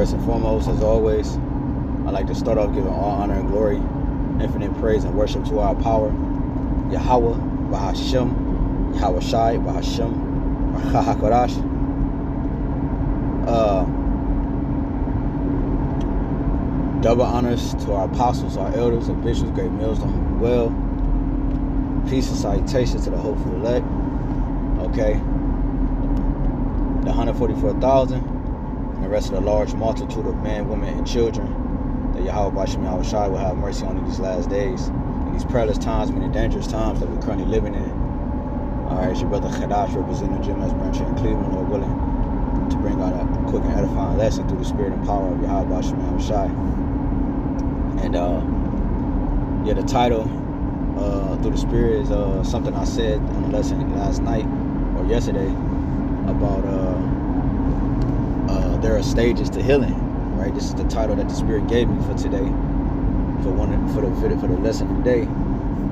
First and foremost, as always, I'd like to start off giving all honor and glory, infinite praise and worship to our power, Yahweh, Bahashem, Yahweh Shai, Bahashem, HaKodash. Double honors to our apostles, our elders, and bishops, great meals on whom well. Peace and salutations to the hopeful elect. Okay. The 144,000 and the rest of the large multitude of men, women, and children that Yahweh Bashem Yahweh Shai will have mercy on in these last days, in these perilous times, many dangerous times that we're currently living in. Alright, it's your brother Khadash representing the GMS branch here in Cleveland, Lord willing, to bring out a quick and edifying lesson through the spirit and power of Yahweh Bashem Yahweh Shai. And yeah, the title through the spirit is something I said in the lesson last night or yesterday about there are stages to healing, right? This is the title that the spirit gave me for today, for the lesson today,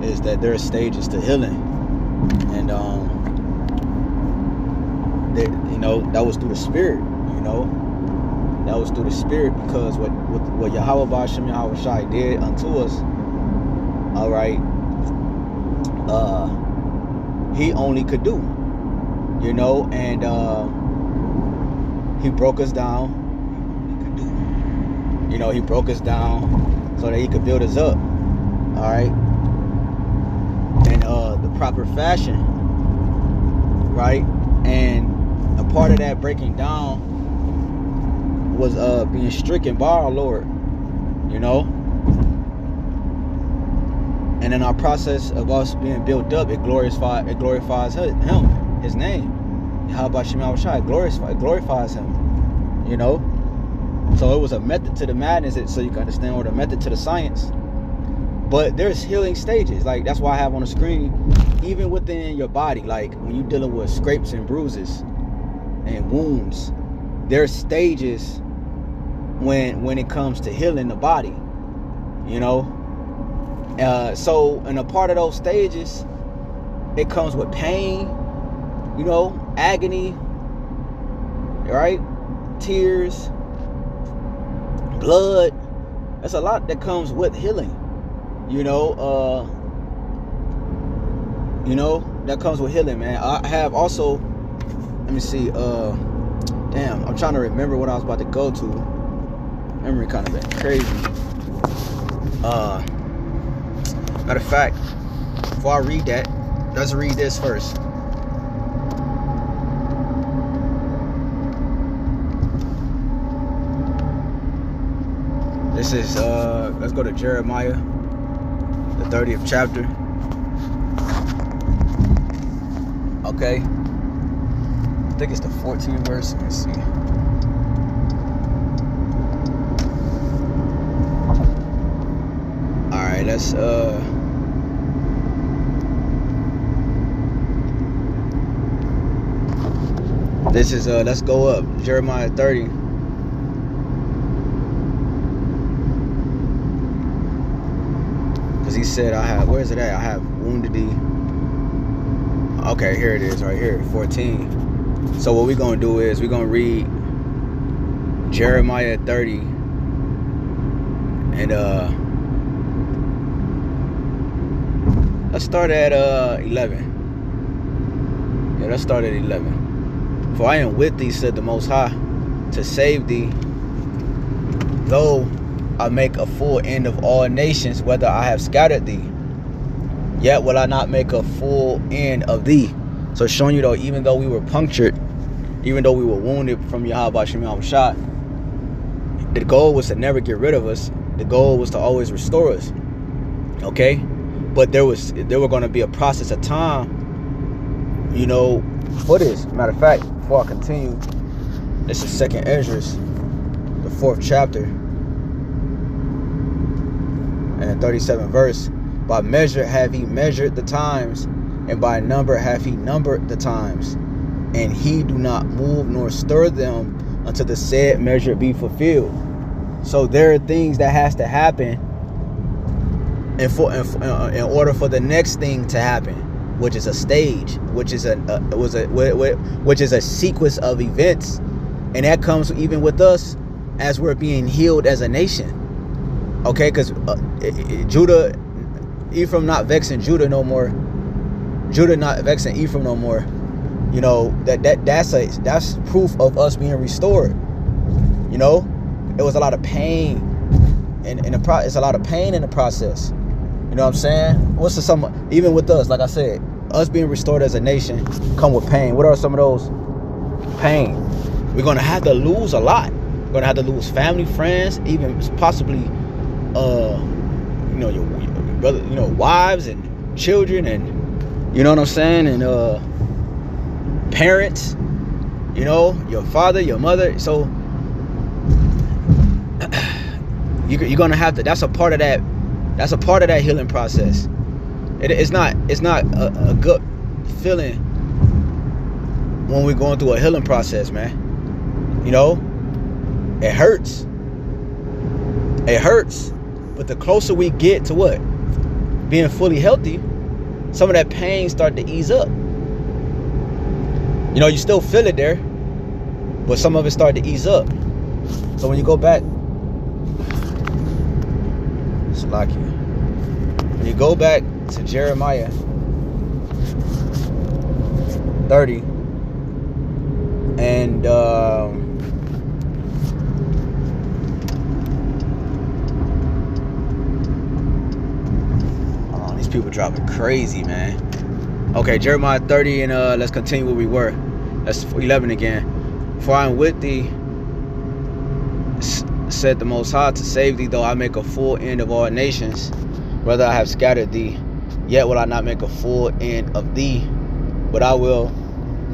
is that there are stages to healing. And that was through the spirit, that was through the spirit, because what Yahweh Bashem Yahweh Shai did unto us, all right, he only could do, and he broke us down. He broke us down so that he could build us up, all right, in the proper fashion, right? And a part of that breaking down was being stricken by our Lord, and in our process of us being built up, it glorifies him, his name. Yahweh Bashem Yahweh Shai glorifies him, So it was a method to the madness, so you can understand, or the method to the science. But there's healing stages. Like, that's why I have on the screen, even within your body, like when you're dealing with scrapes and bruises and wounds, there's stages when it comes to healing the body, so in a part of those stages, it comes with pain, agony, right? Tears, blood. That's a lot that comes with healing, that comes with healing, man. I have also, let me see, damn, I'm trying to remember what I was about to go to. Memory kind of been crazy. Matter of fact, before I read that, let's read this first. This is, let's go to Jeremiah, the 30th chapter. Okay. I think it's the 14th verse. Let me see. Alright, let's, this is, let's go up. Jeremiah 30. Because he said, where is it at? I have wounded thee. Okay, here it is, right here, 14. So what we're going to do is we're going to read Jeremiah 30. And, let's start at 11. Yeah, let's start at 11. For I am with thee, said the Most High, to save thee, though I make a full end of all nations, whether I have scattered thee, yet will I not make a full end of thee. So showing you, though, even though we were punctured, even though we were wounded from Yahweh Bashem Yahweh Shai, the goal was to never get rid of us. The goal was to always restore us. Okay? But there were going to be a process of time, for this. Matter of fact, before I continue, this is 2nd Esdras, the 4th chapter, and the 37th verse. By measure have he measured the times, and by number have he numbered the times, and he do not move nor stir them until the said measure be fulfilled. So there are things that has to happen in order for the next thing to happen, which is a stage, which is a sequence of events, and that comes even with us as we're being healed as a nation. Okay, because Judah, Ephraim not vexing Judah no more. Judah not vexing Ephraim no more. You know, that's proof of us being restored. You know, it was a lot of pain it's a lot of pain in the process. You know what I'm saying? Even with us, like I said, us being restored as a nation come with pain. What are some of those pain? We're gonna have to lose a lot. We're gonna have to lose family, friends, even possibly your brother, wives and children, and you know what I'm saying, and parents, your father, your mother. So you're gonna have to. That's a part of that. That's a part of that healing process. It's not a good feeling when we're going through a healing process, man. It hurts. It hurts. But the closer we get to what? Being fully healthy, some of that pain start to ease up. You still feel it there, but some of it start to ease up. So when you go back, when you go back to Jeremiah 30 and these people dropping crazy, man. Okay, Jeremiah 30, and let's continue where we were. That's 11 again. For I am with thee, said the Most High, to save thee, though I make a full end of all nations. Whether I have scattered thee, yet will I not make a full end of thee, but I will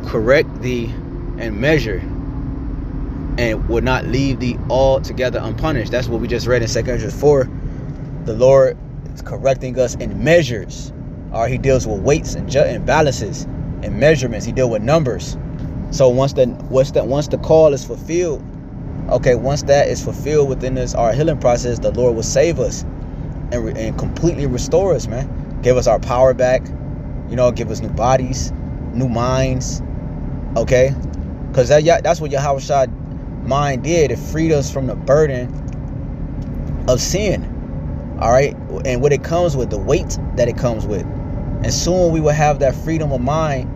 correct thee and measure, and will not leave thee altogether unpunished. That's what we just read in 2 Corinthians 4. The Lord is correcting us in measures. He deals with weights and balances and measurements. He deals with numbers. So once the call is fulfilled, okay, once that is fulfilled within our healing process, the Lord will save us and completely restore us, man. Give us our power back, give us new bodies, new minds, okay? Because that's what Yahushua mind did. It freed us from the burden of sin, all right? And what it comes with, the weight that it comes with. And soon we will have that freedom of mind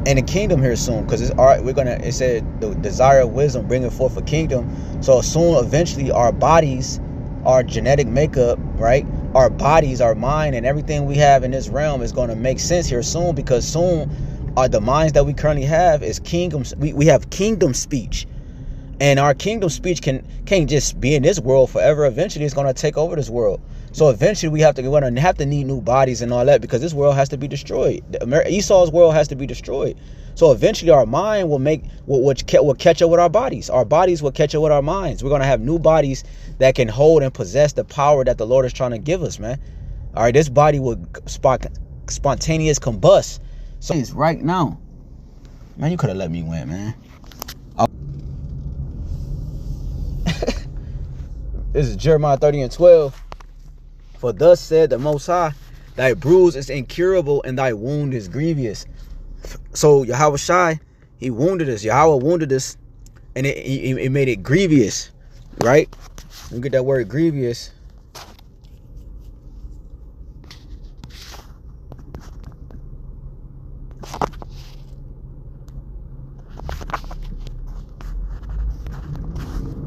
in the kingdom here soon, because it said the desire of wisdom bringing forth a kingdom. So soon, eventually, our bodies, our genetic makeup, right, our bodies, our mind, and everything we have in this realm is going to make sense here soon, because soon the minds that we currently have is kingdoms. We have kingdom speech, and our kingdom speech can't just be in this world forever. Eventually it's going to take over this world. So eventually we're going to have to need new bodies and all that, because this world has to be destroyed. Esau's world has to be destroyed. So eventually our mind will catch up with our bodies. Our bodies will catch up with our minds. We're going to have new bodies that can hold and possess the power that the Lord is trying to give us, man. All right, this body will spontaneous combust. So it's right now. Man, you could have let me win, man. This is Jeremiah 30 and 12. For thus said the Most High, thy bruise is incurable and thy wound is grievous. So Yahushua, he wounded us. Yahweh wounded us, and it made it grievous, right? Let me get that word grievous.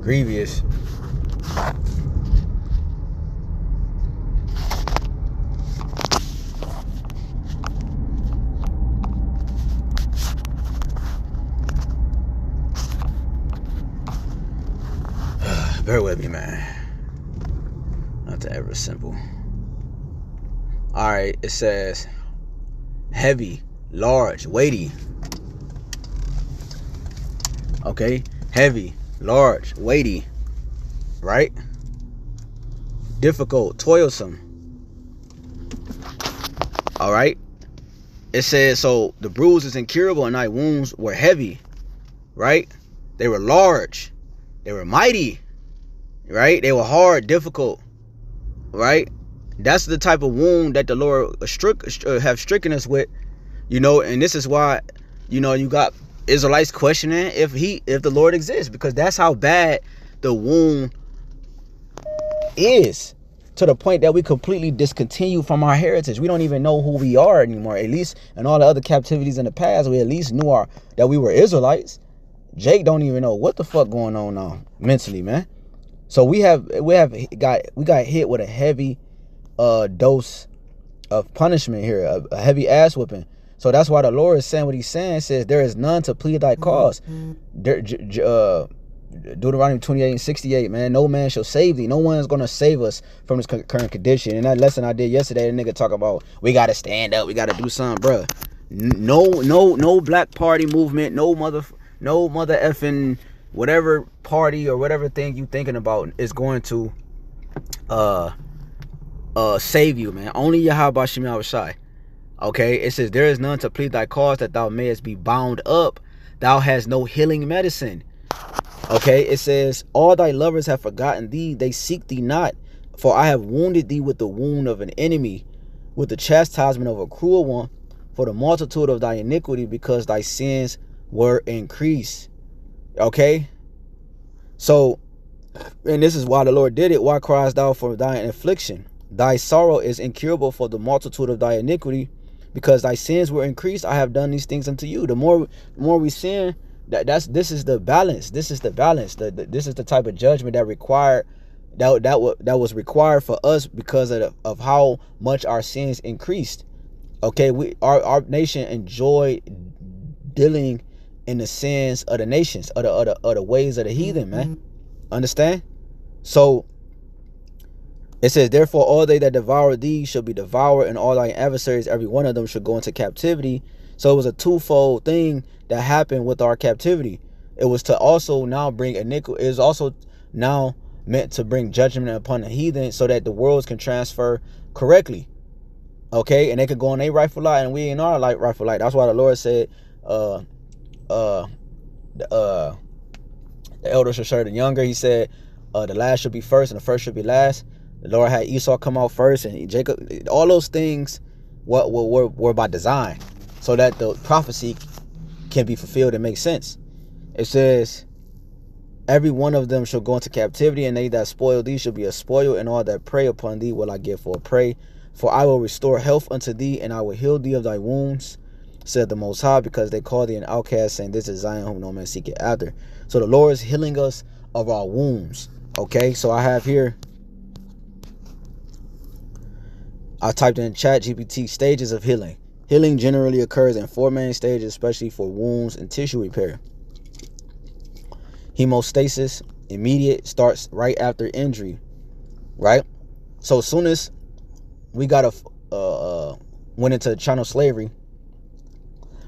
Grievous. Bear with me, man. Not that ever simple. All right, it says heavy, large, weighty. Okay, heavy, large, weighty, right? Difficult, toilsome. All right. It says, so the bruise is incurable and thy wounds were heavy, right? They were large. They were mighty. Right? They were hard, difficult, right? That's the type of wound that the Lord have stricken us with, and this is why, you got Israelites questioning if the Lord exists, because that's how bad the wound is, to the point that we completely discontinue from our heritage. We don't even know who we are anymore. At least in all the other captivities in the past, we at least knew that we were Israelites. Jake don't even know what the fuck going on now mentally, man. So we got hit with a heavy dose of punishment here, a heavy ass whipping. So that's why the Lord is saying what he's saying. Says there is none to plead thy cause. Deuteronomy 28:68, man. No man shall save thee. No one is gonna save us from this current condition. And that lesson I did yesterday, the nigga talk about we gotta stand up, we gotta do something, bruh. No black party movement, no mother effing whatever party or whatever thing you thinking about is going to save you, man. Only Yahweh Shem Yahushai. Okay, it says there is none to plead thy cause that thou mayest be bound up. Thou hast no healing medicine. Okay, it says all thy lovers have forgotten thee, they seek thee not. For I have wounded thee with the wound of an enemy, with the chastisement of a cruel one, for the multitude of thy iniquity, because thy sins were increased. Okay, so, and this is why the Lord did it. Why criest thou for thine affliction? Thy sorrow is incurable for the multitude of thy iniquity, because thy sins were increased. I have done these things unto you. The more we sin, this is the balance. This is the balance. This is the type of judgment that was required for us because of how much our sins increased. Okay, our nation enjoyed dealing in the sins of the nations, of the ways of the heathen, man. Understand? So it says, therefore all they that devour thee shall be devoured, and all thy adversaries, every one of them, shall go into captivity. So it was a twofold thing that happened with our captivity. It was to also now bring iniquity. It is also now meant to bring judgment upon the heathen, so that the worlds can transfer correctly. Okay, and they could go on their rightful light, and we in our rightful light. That's why the Lord said, the elder shall serve the younger. He said, the last should be first, and the first should be last. The Lord had Esau come out first, and Jacob. All those things were by design, so that the prophecy can be fulfilled and make sense. It says, every one of them shall go into captivity, and they that spoil thee shall be a spoil, and all that prey upon thee will I give for a prey. For I will restore health unto thee, and I will heal thee of thy wounds, said the Most High, because they call thee an outcast, saying, this is Zion whom no man seeketh after. So the Lord is healing us of our wounds. Okay, so I have here, I typed in ChatGPT stages of healing. Healing generally occurs in 4 main stages, especially for wounds and tissue repair. Hemostasis, immediate, starts right after injury, right? So as soon as we went into chattel slavery,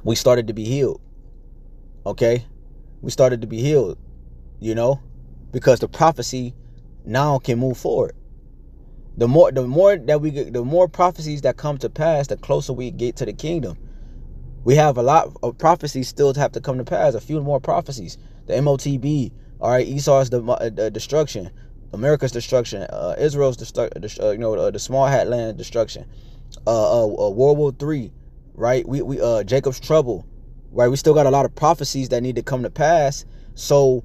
we started to be healed. Okay, we started to be healed, because the prophecy now can move forward. The more prophecies that come to pass, the closer we get to the kingdom. We have a lot of prophecies still have to come to pass. A few more prophecies. The MOTB, all right, Esau's destruction, America's destruction, Israel's the small hat land destruction, World War III, right? We Jacob's trouble, right? We still got a lot of prophecies that need to come to pass. So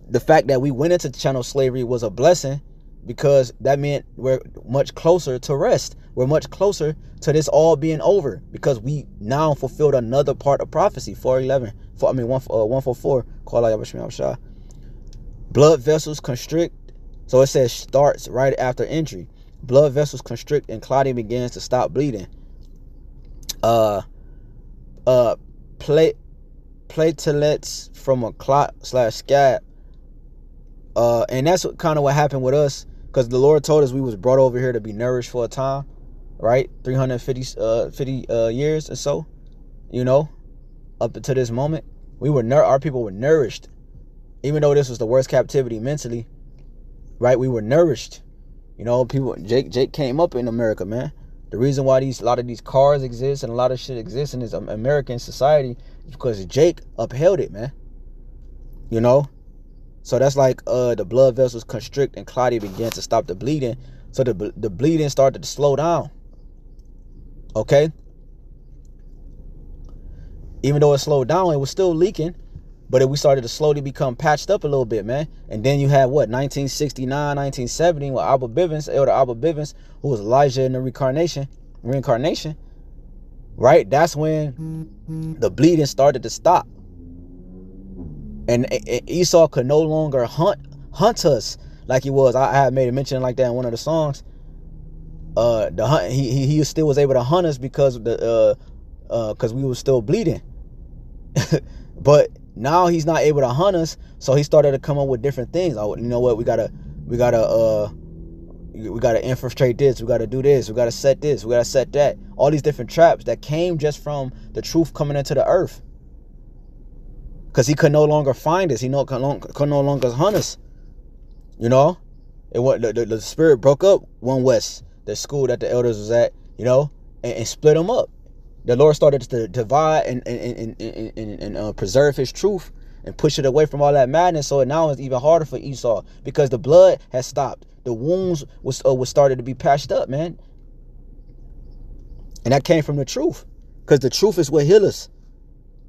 the fact that we went into chattel slavery was a blessing, because that meant we're much closer to rest. We're much closer to this all being over, because we now fulfilled another part of prophecy. 144. Blood vessels constrict. So it says starts right after injury. Blood vessels constrict and clotting begins to stop bleeding. Platelets from a clot/scab. And that's kind of what happened with us, because the Lord told us we was brought over here to be nourished for a time, right? 350 years or so, up to this moment. Our people were nourished, even though this was the worst captivity mentally, right? We were nourished. Jake came up in America, man. The reason why a lot of these cars exist and a lot of shit exists in this American society is because Jake upheld it, man. So that's like the blood vessels constrict and clotting began to stop the bleeding. So the bleeding started to slow down. Okay? Even though it slowed down, it was still leaking. But we started to slowly become patched up a little bit, man. And then you had what, 1969, 1970, with Elder Abba Bivens, who was Elijah in the reincarnation, right? That's when the bleeding started to stop. And Esau could no longer hunt us like he was. I had made a mention like that in one of the songs. The hunt, he still was able to hunt us because we were still bleeding. But now he's not able to hunt us, so he started to come up with different things. Oh, you know what? We gotta infiltrate this. We gotta do this. We gotta set this. We gotta set that. All these different traps that came just from the truth coming into the earth, because he could no longer find us. He could no longer hunt us. You know, the spirit broke up One West, the school that the elders was at. You know, and split them up. The Lord started to divide and preserve his truth and push it away from all that madness. So now it's even harder for Esau because the blood has stopped. The wounds was started to be patched up, man. And that came from the truth, because the truth is what heals us.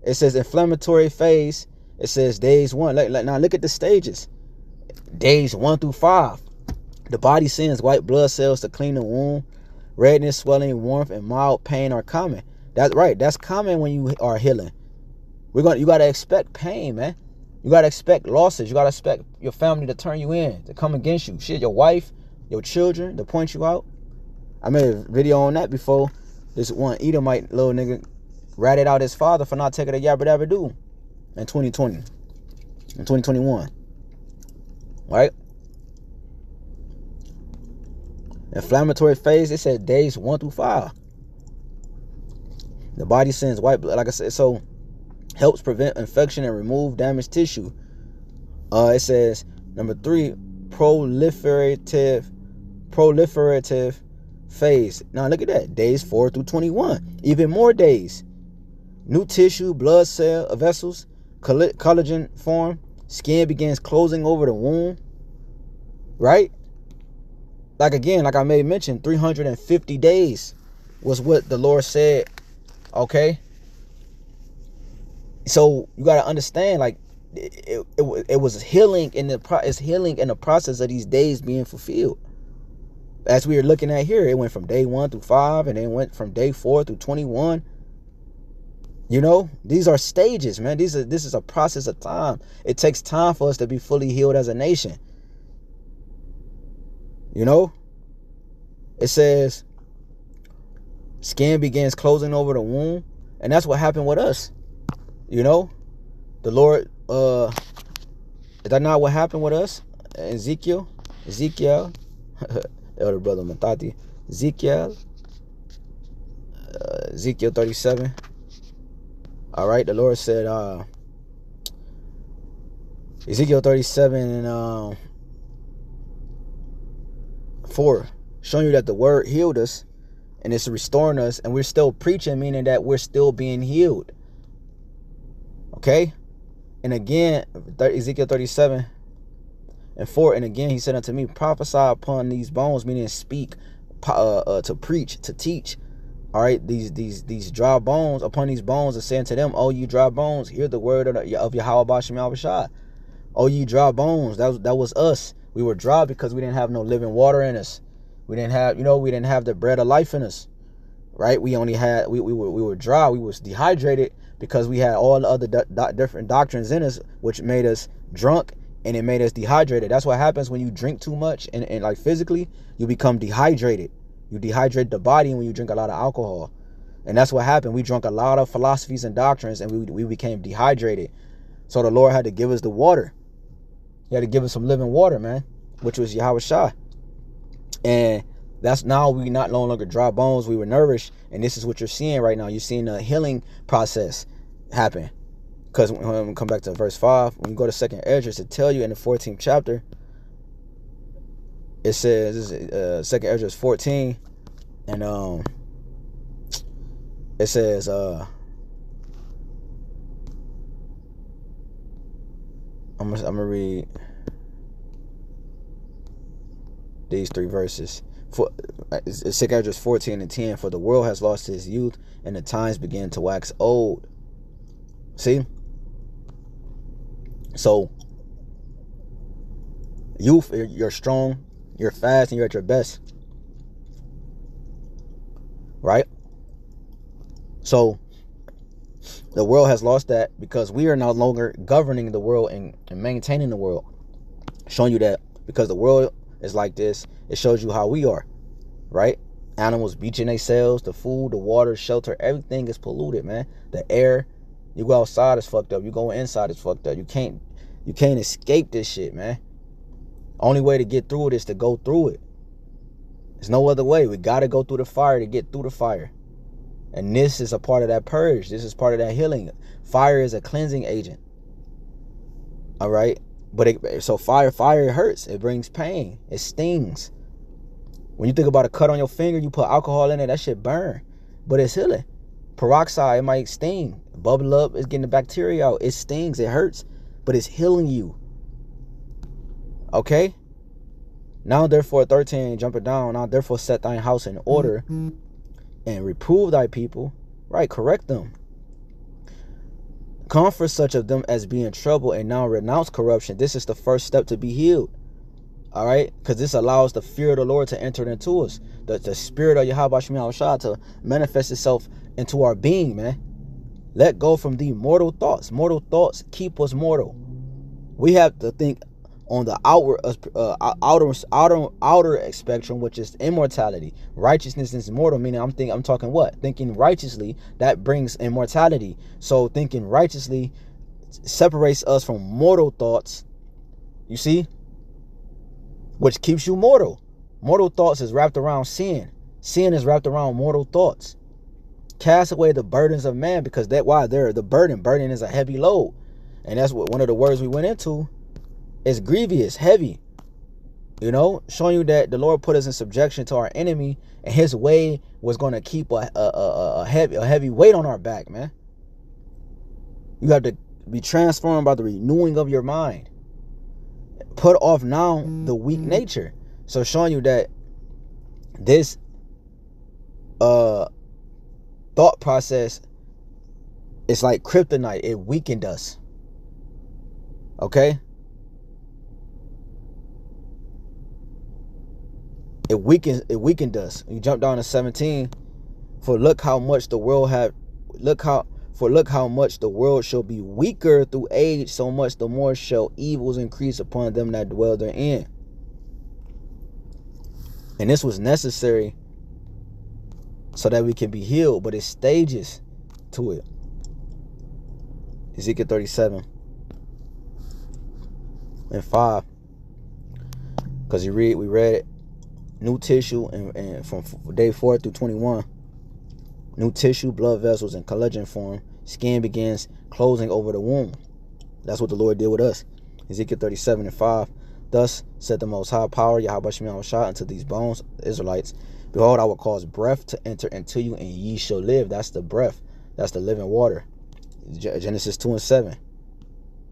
It says inflammatory phase. It says days 1. Now look at the stages. Days 1 through 5. The body sends white blood cells to clean the wound. Redness, swelling, warmth, and mild pain are common. That's right. That's common when you are healing. You got to expect pain, man. You got to expect losses. You got to expect your family to turn you in, to come against you. Shit, your wife, your children, to point you out. I made a video on that before. This one Edomite little nigga ratted out his father for not taking a Yabba Dabba Doo in 2020, in 2021. Right? Inflammatory phase, it said days 1 through 5. The body sends white blood, like I said, so helps prevent infection and remove damaged tissue. It says number 3, proliferative phase. Now look at that, days 4 through 21. Even more days. New tissue, blood cell vessels, collagen form. Skin begins closing over the wound. Right? Like again, like I made mention, 350 days was what the Lord said. Okay, so you got to understand, like it was healing in the process of these days being fulfilled. As we are looking at here, it went from day 1 through 5, and then went from day 4 through 21. You know, these are stages, man. This is a process of time. It takes time for us to be fully healed as a nation. You know, it says skin begins closing over the wound, and that's what happened with us. You know, the Lord, is that not what happened with us? Ezekiel, elder brother Matati, Ezekiel 37. All right, the Lord said, Ezekiel 37 and 4, showing you that the word healed us and it's restoring us, and we're still preaching, meaning that we're still being healed. Okay? And again, Ezekiel 37 and 4, and again he said unto me, prophesy upon these bones, meaning speak, to preach, to teach. All right, these dry bones, upon these bones, and saying to them, oh, you dry bones, hear the word of Yahweh Bashem Yahushua. Oh, you dry bones, that was us. We were dry because we didn't have no living water in us. We didn't have, we didn't have the bread of life in us, right? We only had, we were dry. We was dehydrated because we had all the other different doctrines in us, which made us drunk, and it made us dehydrated. That's what happens when you drink too much, and like physically, you become dehydrated. You dehydrate the body when you drink a lot of alcohol. And that's what happened. We drank a lot of philosophies and doctrines, and we became dehydrated. So the Lord had to give us the water. He had to give us some living water, man, which was Yahweh Shai. And that's now we not no longer dry bones. We were nourished. And this is what you're seeing right now. You're seeing the healing process happen. Because when we come back to verse 5, when you go to 2nd Esdras, to tell you in the 14th chapter, it says, 2nd Esdras 14, and it says, I'm gonna read these 3 verses. 2nd Esdras 14 and 10. For the world has lost its youth, and the times begin to wax old. See? So you're strong, you're fast, and you're at your best, right? So the world has lost that because we are no longer governing the world and maintaining the world. Showing you that because the world is like this, it shows you how we are, right? Animals beaching themselves, the food, the water, shelter, everything is polluted, man. The air, you go outside, it's fucked up. You go inside, it's fucked up. You can't escape this shit, man. Only way to get through it is to go through it. There's no other way. We got to go through the fire to get through the fire. And this is a part of that purge. This is part of that healing. Fire is a cleansing agent. All right? But so fire hurts. It brings pain. It stings. When you think about a cut on your finger, you put alcohol in it, that shit burn. But it's healing. Peroxide, it might sting. Bubble up, it's getting the bacteria out. It stings, it hurts. But it's healing you. Okay? Now therefore 13, jumping down. Now therefore set thine house in order and reprove thy people. Right, correct them. Comfort such of them as be in trouble and now renounce corruption. This is the first step to be healed. All right? Because this allows the fear of the Lord to enter into us. The spirit of Yahweh Shemini Shah to manifest itself into our being, man. Let go from the mortal thoughts. Mortal thoughts keep us mortal. We have to think on the outer spectrum, which is immortality. Righteousness is mortal, meaning I'm talking what? Thinking righteously, that brings immortality. So thinking righteously separates us from mortal thoughts. You see? Which keeps you mortal. Mortal thoughts is wrapped around sin. Sin is wrapped around mortal thoughts. Cast away the burdens of man, because they're the burden. Burden is a heavy load. And that's what one of the words we went into. It's grievous, heavy. You know, showing you that the Lord put us in subjection to our enemy, and his way was going to keep a heavy weight on our back, man. You have to be transformed by the renewing of your mind. Put off now the weak nature. So showing you that this thought process is like kryptonite. It weakened us. Okay? It weakened us. You jump down to 17. Look how much the world shall be weaker through age, so much the more shall evils increase upon them that dwell therein. And this was necessary so that we can be healed, but it's stages to it. Ezekiel 37 and 5. Because we read it. New tissue and from day 4 through 21. New tissue, blood vessels, and collagen form. Skin begins closing over the womb. That's what the Lord did with us. Ezekiel 37 and 5. Thus said the Most High Power, Yahweh Shemini Shah, unto these bones, Israelites, behold, I will cause breath to enter into you, and ye shall live. That's the breath. That's the living water. Genesis 2 and 7.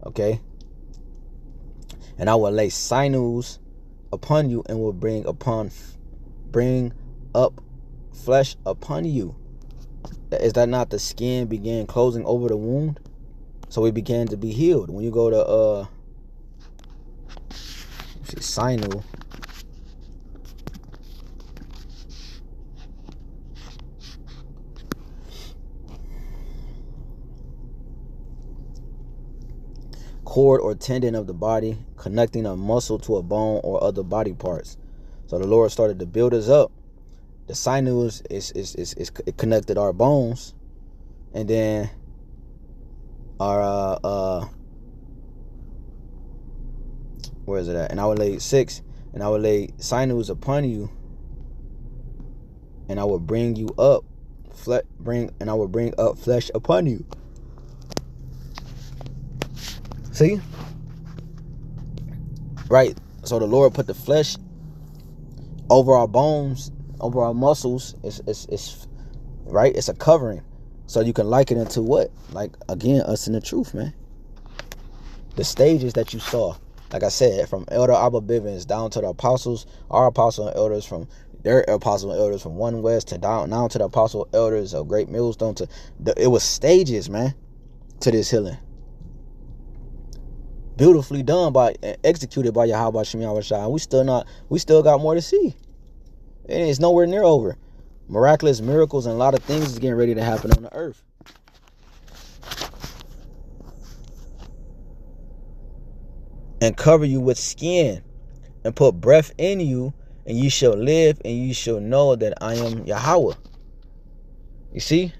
Okay? And I will lay sinews upon you, and will bring up flesh upon you. Is that not the skin began closing over the wound? So we began to be healed. When you go to sinew, cord or tendon of the body, connecting a muscle to a bone or other body parts. So the Lord started to build us up. The sinews it connected our bones, and then our where is it at? And I will lay 6, and I will lay sinews upon you, and I will bring you up, and I will bring up flesh upon you. See? Right. So the Lord put the flesh over our bones, over our muscles. It's right. It's a covering. So you can liken it to what? Like, again, us in the truth, man. The stages that you saw. Like I said, from Elder Abba Bivens down to the apostles, our apostle and elders, from their apostle and elders from One West to down to the apostle elders of Great Millstone. It was stages, man, to this healing. beautifully done executed by Yahweh Shem Yahweh Shai. We still got more to see. And it's nowhere near over. Miraculous miracles and a lot of things is getting ready to happen on the earth. And cover you with skin, and put breath in you, and you shall live, and you shall know that I am Yahweh. You see?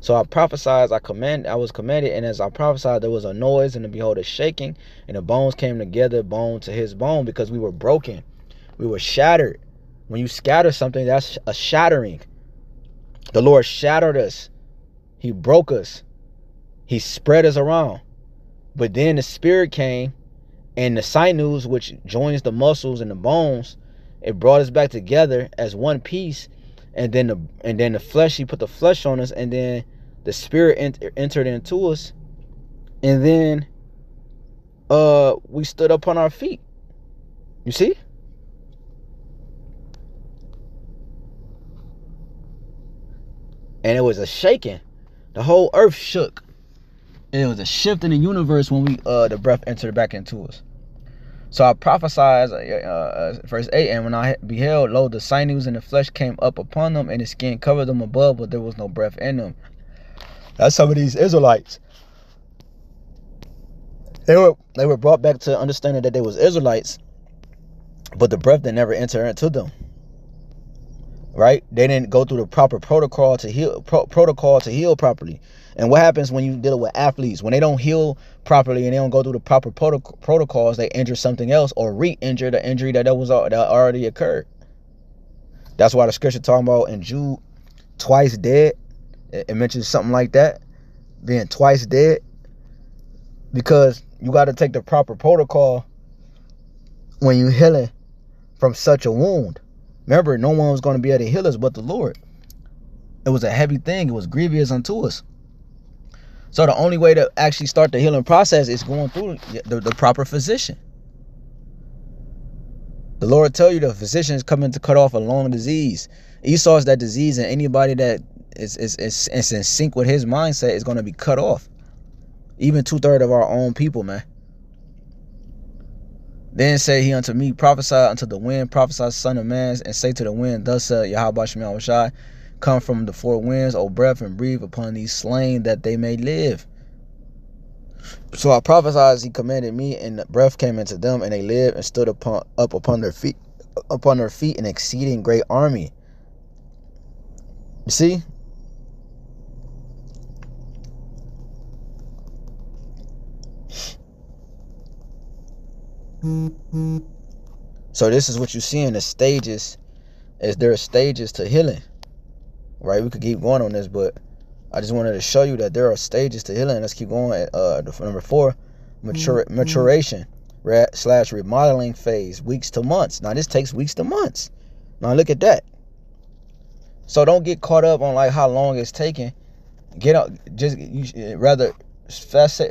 So I prophesied, I was commanded, and as I prophesied, there was a noise, and behold, a shaking, and the bones came together, bone to his bone, because we were broken. We were shattered. When you scatter something, that's a shattering. The Lord shattered us. He broke us. He spread us around. But then the Spirit came, and the sinews, which joins the muscles and the bones, it brought us back together as one piece. And then the flesh, he put the flesh on us, and then the Spirit entered into us, and then we stood up on our feet. You see? And it was a shaking. The whole earth shook. And it was a shift in the universe when the breath entered back into us. So I prophesied, verse 8, and when I beheld, lo, the sinews and the flesh came up upon them, and the skin covered them above, but there was no breath in them. That's some of these Israelites. They were brought back to understanding that they was Israelites, but the breath that never entered into them. Right? They didn't go through the proper protocol to heal properly. And what happens when you deal with athletes? When they don't heal properly and they don't go through the proper protocols, they injure something else or re-injure the injury that already occurred. That's why the scripture talking about in Jude, twice dead. It mentions something like that, being twice dead, because you got to take the proper protocol when you healing from such a wound. Remember, no one was going to be able to heal us but the Lord. It was a heavy thing. It was grievous unto us. So the only way to actually start the healing process is going through the proper physician. The Lord tell you the physician is coming to cut off a long disease. Esau's that disease, and anybody that is in sync with his mindset is going to be cut off. Even 2/3 of our own people, man. Then say he unto me, prophesy unto the wind, prophesy, son of man, and say to the wind, thus said Yahweh Shem Yahweh Shai, come from the four winds, O breath, and breathe upon these slain that they may live. So I prophesied as he commanded me, and the breath came into them, and they lived and stood up upon their feet, an exceeding great army. You see? So this is what you see in the stages. Is there are stages to healing, right? We could keep going on this, but I just wanted to show you that there are stages to healing. Let's keep going. Number 4, maturation / remodeling phase, weeks to months. Now this takes weeks to months. Now look at that. So don't get caught up on like how long it's taking. Rather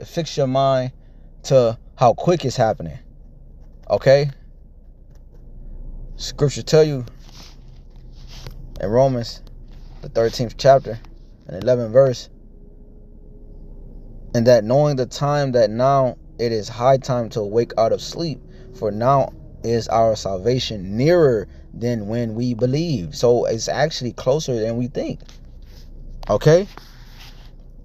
fix your mind to how quick it's happening. Okay? Scripture tell you in Romans, the 13th chapter and 11th verse, and that knowing the time that now it is high time to awake out of sleep, for now is our salvation nearer than when we believe. So it's actually closer than we think. Okay?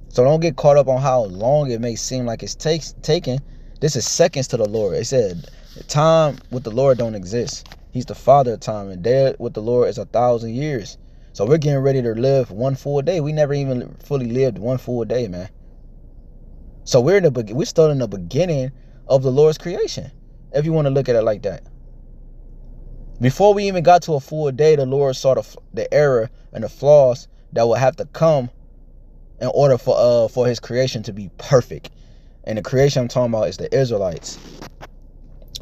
So don't get caught up on how long it may seem like it's taking. This is seconds to the Lord. It said time with the Lord don't exist. He's the Father of time, and there with the Lord is 1,000 years. So we're getting ready to live one full day. We never even fully lived one full day, man. So we're still in the beginning of the Lord's creation, if you want to look at it like that. Before we even got to a full day, the Lord saw the error and the flaws that will have to come in order for his creation to be perfect. And the creation I'm talking about is the Israelites.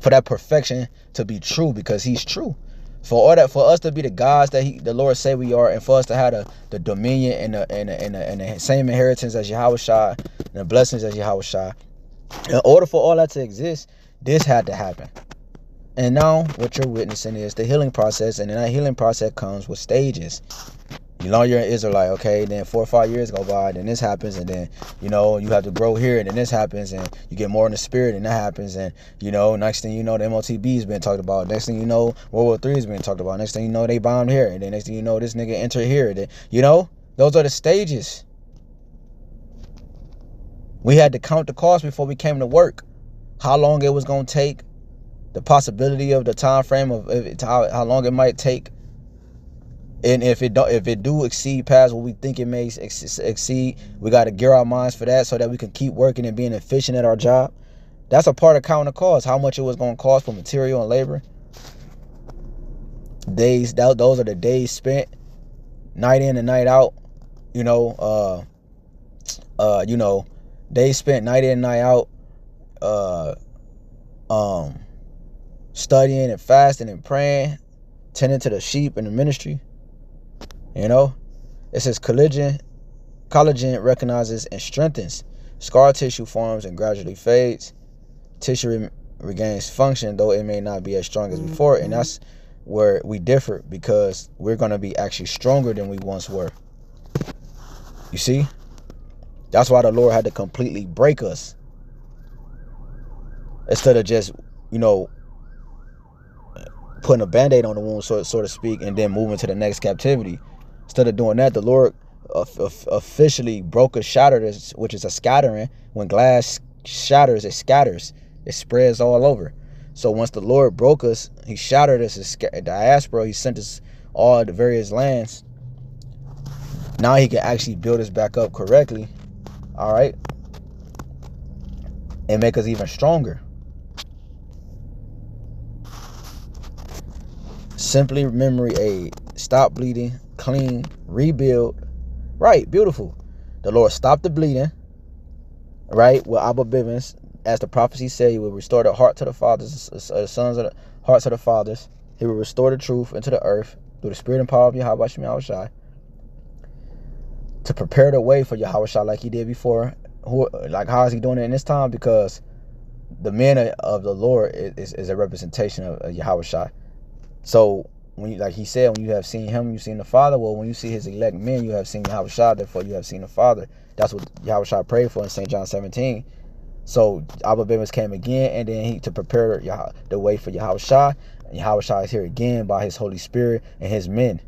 For that perfection to be true, because he's true. For us to be the gods that the Lord say we are, and for us to have the dominion and the same inheritance as Yahweh Shai, and the blessings as Yahweh Shai. In order for all that to exist, this had to happen. And now what you're witnessing is the healing process, and in that healing process comes with stages. You know you're an Israelite, okay? Then 4 or 5 years go by, then this happens, and then, you know, you have to grow here, and then this happens, and you get more in the spirit, and that happens, and, you know, next thing you know, the MOTB is being talked about. Next thing you know, World War III is being talked about. Next thing you know, they bombed here, and then next thing you know, this nigga entered here. Then, you know, those are the stages. We had to count the cost before we came to work. How long it was going to take, the possibility of the time frame of how long it might take. And if it do exceed past what we think it may exceed, we got to gear our minds for that so that we can keep working and being efficient at our job. That's a part of counting the cost. How much it was going to cost for material and labor. Days, those are the days spent, night in and night out. You know, days spent night in and night out, studying and fasting and praying, tending to the sheep in the ministry. You know, it says collagen recognizes and strengthens. Scar tissue forms and gradually fades. Tissue regains function, though it may not be as strong as before. And that's where we differ, because we're going to be actually stronger than we once were. You see? That's why the Lord had to completely break us. Instead of just, you know, putting a Band-Aid on the wound, so to speak, and then moving to the next captivity. Instead of doing that, the Lord officially broke or shattered us, which is a scattering. When glass shatters, it scatters. It spreads all over. So once the Lord broke us, he shattered us as diaspora. He sent us all the various lands. Now he can actually build us back up correctly. All right. And make us even stronger. Simply memory aid. Stop bleeding. Clean. Rebuild. Right. Beautiful. The Lord stopped the bleeding. Right. With Abba Bivens. As the prophecy said, he will restore the heart to the fathers, the sons of the hearts of the fathers. He will restore the truth into the earth through the spirit and power of Yahweh Shemi Shai, to prepare the way for Yahweh Shai like he did before. Like, how is he doing it in this time? Because the men of the Lord is a representation of Yahweh Shai. So when you, like he said, when you have seen him, you've seen the Father. Well, when you see his elect men, you have seen Yahweh Shai. Therefore, you have seen the Father. That's what Yahweh Shai prayed for in St. John 17. So Abba Bivens came again, and then he to prepare the way for Yahweh Shai. And Yahweh Shai is here again by his Holy Spirit and his men.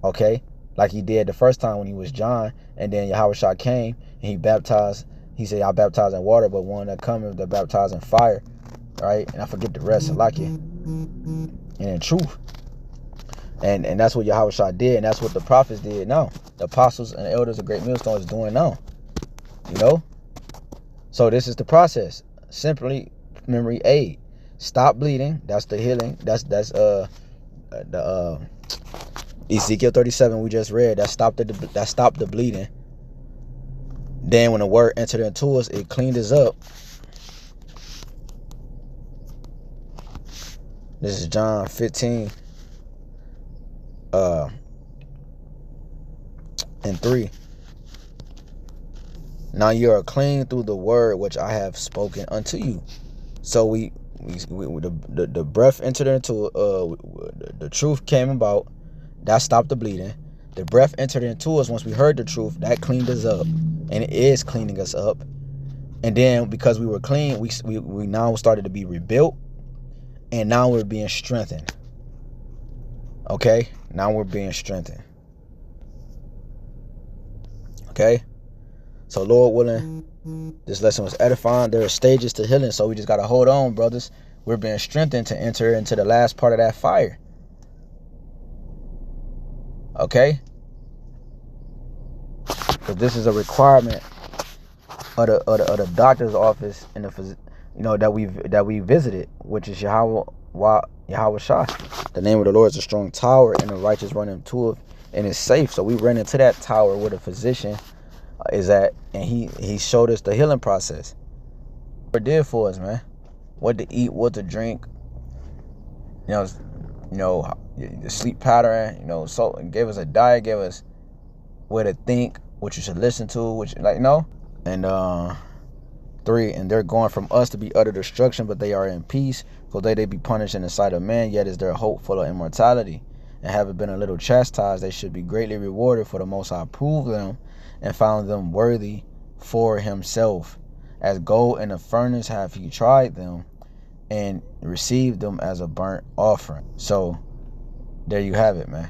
Okay? Like he did the first time when he was John, and then Yahweh Shai came and he baptized. He said, I baptize in water, but one that cometh that baptize in fire. Right? And I forget the rest. I like it. And in truth. And that's what Yahweh Shai did, and that's what the prophets did now. The apostles and the elders of Great Millstone is doing now. You know? So this is the process. Simply memory aid. Stop bleeding. That's the healing. That's the Ezekiel 37 we just read. That stopped the bleeding. Then when the word entered into us, it cleaned us up. This is John 15 and 3. Now you are clean through the word which I have spoken unto you. So the breath entered into the truth came about. That stopped the bleeding. The breath entered into us once we heard the truth. That cleaned us up, and it is cleaning us up. And then because we were clean, we now started to be rebuilt, and now we're being strengthened. Okay, now we're being strengthened. Okay. So Lord willing, this lesson was edifying. There are stages to healing, so we just got to hold on, brothers. We're being strengthened to enter into the last part of that fire. Okay? Because this is a requirement of the doctor's office in the, that we visited, which is Yahweh Shai. The name of the Lord is a strong tower, and the righteous run into it, and it's safe. So we ran into that tower where the physician is at, and he showed us the healing process. What it did for us, man. What to eat, what to drink. The sleep pattern. So it gave us a diet, gave us where to think, what you should listen to, And 3, and they're going from us to be utter destruction, but they are in peace, for they be punished in the sight of man. Yet is their hope full of immortality. and having been a little chastised, they should be greatly rewarded. For the Most High proved them and found them worthy for himself. As gold in a furnace have he tried them, and received them as a burnt offering. So there you have it, man.